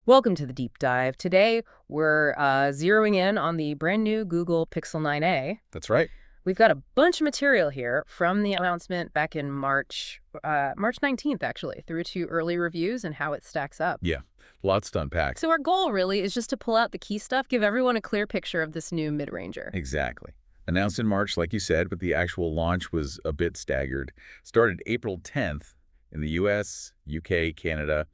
Welcome to the deep dive. Today, we're zeroing in on the brand new Google Pixel 9a. That's right. We've got a bunch of material here from the announcement back in March 19th, actually, through to early reviews and how it stacks up. Yeah, lots to unpack. So our goal really is just to pull out the key stuff, give everyone a clear picture of this new mid-ranger. Exactly. Announced in March, like you said, but the actual launch was a bit staggered. Started April 10th in the US, UK, Canada.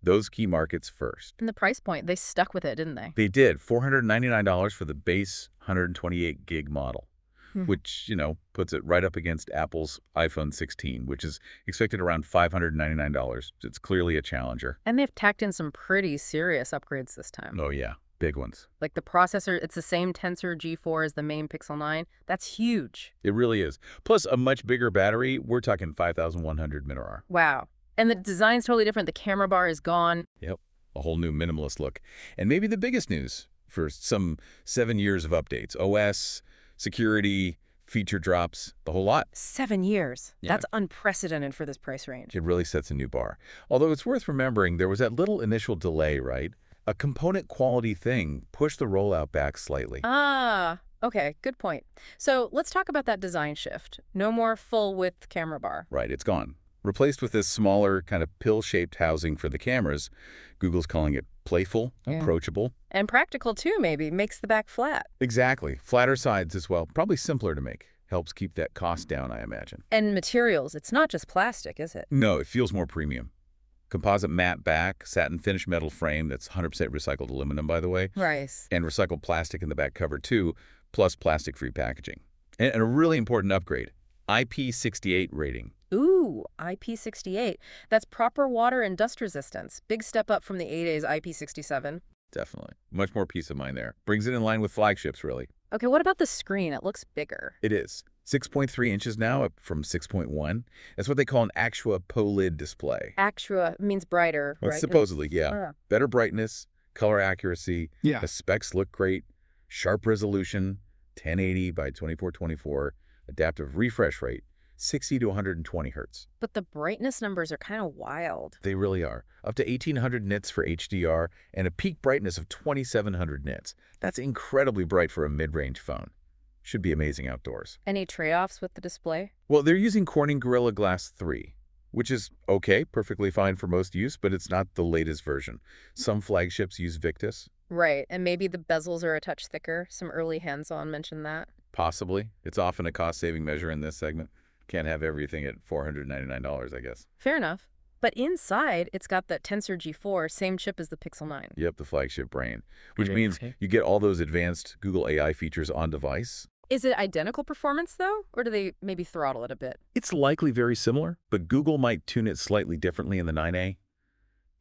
Those key markets first. And the price point, they stuck with it, didn't they? They did. $499 for the base 128 gig model, which, puts it right up against Apple's iPhone 16, which is expected around $599. It's clearly a challenger. And they've tacked in some pretty serious upgrades this time. Oh, yeah. Big ones. Like the processor, it's the same Tensor G4 as the main Pixel 9. That's huge. It really is. Plus a much bigger battery. We're talking 5,100 mAh. Wow. And the design's totally different. The camera bar is gone. Yep, a whole new minimalist look. And maybe the biggest news for some 7 years of updates. OS, security, feature drops, the whole lot. 7 years. Yeah. That's unprecedented for this price range. It really sets a new bar. Although it's worth remembering there was that little initial delay, right? A component quality thing pushed the rollout back slightly. Ah, okay, good point. So let's talk about that design shift. No more full-width camera bar. Right, it's gone. Replaced with this smaller, kind of pill-shaped housing for the cameras. Google's calling it playful, approachable. And practical, too, maybe. Makes the back flat. Exactly. Flatter sides as well. Probably simpler to make. Helps keep that cost down, I imagine. And materials. It's not just plastic, is it? No, it feels more premium. Composite matte back, satin finished metal frame that's 100% recycled aluminum, by the way. Right. And recycled plastic in the back cover, too, plus plastic-free packaging. And a really important upgrade, IP68 rating. Ooh, IP68. That's proper water and dust resistance. Big step up from the 8A's IP67. Definitely. Much more peace of mind there. Brings it in line with flagships, really. Okay, what about the screen? It looks bigger. It is. 6.3 inches now, up from 6.1. That's what they call an Actua POLID display. Actua means brighter, Well, right? supposedly, yeah. Better brightness, color accuracy. Yeah. The specs look great. Sharp resolution, 1080 by 2424. Adaptive refresh rate, 60 to 120 hertz. But the brightness numbers are kind of wild. They really are. Up to 1800 nits for HDR and a peak brightness of 2700 nits. That's incredibly bright for a mid-range phone. Should be amazing outdoors. Any trade-offs with the display? Well, they're using Corning Gorilla Glass 3, which is okay, perfectly fine for most use, but it's not the latest version. Some flagships use Victus. Right, and maybe the bezels are a touch thicker. Some early hands-on mentioned that. Possibly. It's often a cost-saving measure in this segment. Can't have everything at $499, I guess. Fair enough. But inside, it's got that Tensor G4, same chip as the Pixel 9. Yep, the flagship brain, which means you get all those advanced Google AI features on device. Is it identical performance, though? Or do they maybe throttle it a bit? It's likely very similar, but Google might tune it slightly differently in the 9A.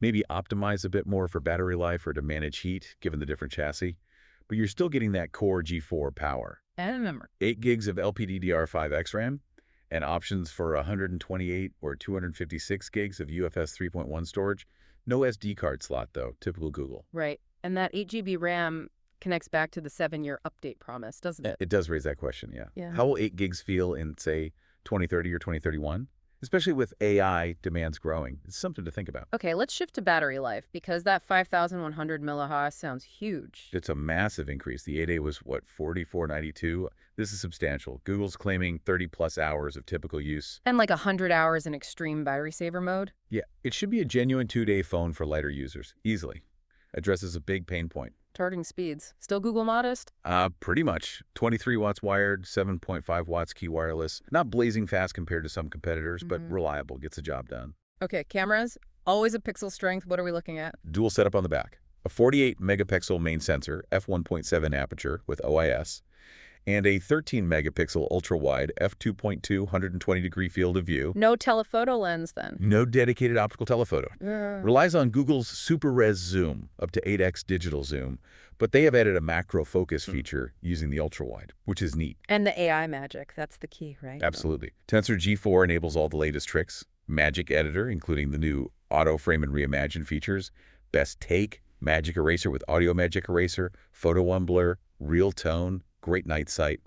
Maybe optimize a bit more for battery life or to manage heat, given the different chassis. But you're still getting that core G4 power. And memory. 8 gigs of LPDDR5X RAM, and options for 128 or 256 gigs of UFS 3.1 storage. No SD card slot, though, typical Google. Right. And that 8 GB RAM connects back to the 7-year update promise, doesn't it? It does raise that question, yeah. Yeah. How will 8 gigs feel in, say, 2030 or 2031? Especially with AI demands growing. It's something to think about. Okay, let's shift to battery life, because that 5,100 milliamp sounds huge. It's a massive increase. The 8A was, 4492? This is substantial. Google's claiming 30-plus hours of typical use. And like 100 hours in extreme battery saver mode? Yeah, it should be a genuine 2-day phone for lighter users, easily. Addresses a big pain point. Charging speeds. Still Google modest? Pretty much. 23 watts wired, 7.5 watts key wireless. Not blazing fast compared to some competitors, but reliable, gets the job done. Okay, cameras. Always a pixel strength. What are we looking at? Dual setup on the back. A 48 megapixel main sensor, f1.7 aperture with OIS, and a 13 megapixel ultra-wide f2.2 120-degree field of view. No telephoto lens, then? No dedicated optical telephoto. Relies on Google's super res zoom, up to 8x digital zoom, but they have added a macro focus feature using the ultra-wide, which is neat. And the AI magic, that's the key, right? Absolutely. Tensor G4 enables all the latest tricks. Magic Editor, including the new Auto Frame and Reimagine features. Best Take, Magic Eraser with Audio Magic Eraser, Photo Unblur, Real Tone, Great Night Sight.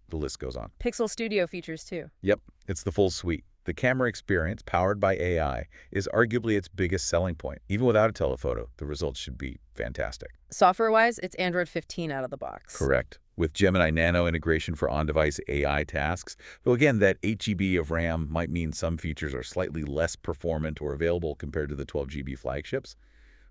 The list goes on. Pixel Studio features, too. Yep, it's the full suite. The camera experience, powered by AI, is arguably its biggest selling point. Even without a telephoto, the results should be fantastic. Software-wise, it's Android 15 out of the box. Correct. With Gemini Nano integration for on-device AI tasks, though again, that 8 GB of RAM might mean some features are slightly less performant or available compared to the 12 GB flagships.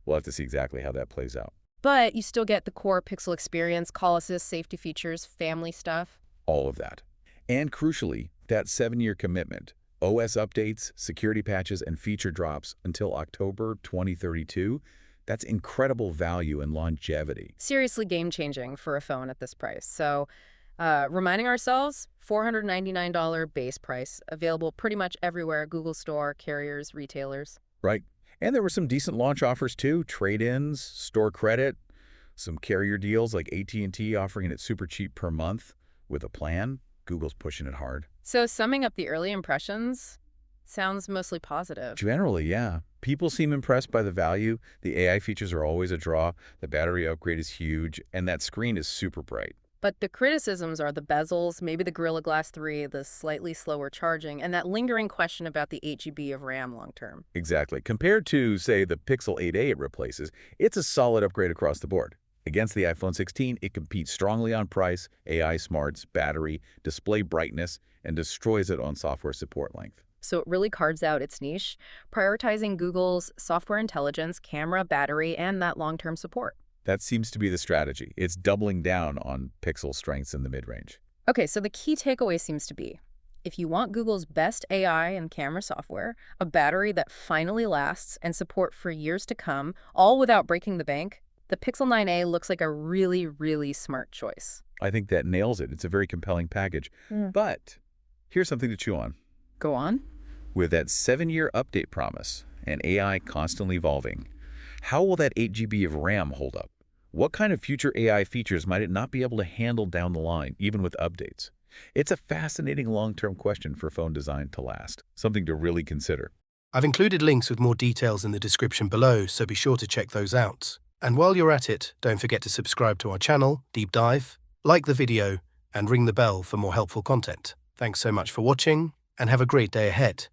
We'll have to see exactly how that plays out. But you still get the core Pixel experience, call assist, safety features, family stuff. All of that. And crucially, that 7-year commitment. OS updates, security patches, and feature drops until October 2032. That's incredible value and longevity. Seriously game-changing for a phone at this price. So, reminding ourselves, $499 base price, available pretty much everywhere, Google Store, carriers, retailers. Right. And there were some decent launch offers too, trade-ins, store credit, some carrier deals like AT&T offering it super cheap per month with a plan. Google's pushing it hard. So summing up the early impressions, sounds mostly positive. Generally, yeah. People seem impressed by the value. The AI features are always a draw. The battery upgrade is huge, and that screen is super bright. But the criticisms are the bezels, maybe the Gorilla Glass 3, the slightly slower charging, and that lingering question about the 8 GB of RAM long-term. Exactly. Compared to, say, the Pixel 8a it replaces, it's a solid upgrade across the board. Against the iPhone 16, it competes strongly on price, AI smarts, battery, display brightness, and destroys it on software support length. So it really carves out its niche, prioritizing Google's software intelligence, camera, battery, and that long-term support. That seems to be the strategy. It's doubling down on Pixel strengths in the mid-range. Okay, so the key takeaway seems to be, if you want Google's best AI and camera software, a battery that finally lasts, and support for years to come, all without breaking the bank, the Pixel 9a looks like a really, really smart choice. I think that nails it. It's a very compelling package. But here's something to chew on. Go on. With that 7-year update promise and AI constantly evolving, how will that 8 GB of RAM hold up? What kind of future AI features might it not be able to handle down the line, even with updates? It's a fascinating long-term question for phone design to last, something to really consider. I've included links with more details in the description below, so be sure to check those out. And while you're at it, don't forget to subscribe to our channel, Deep Dive, like the video, and ring the bell for more helpful content. Thanks so much for watching, and have a great day ahead.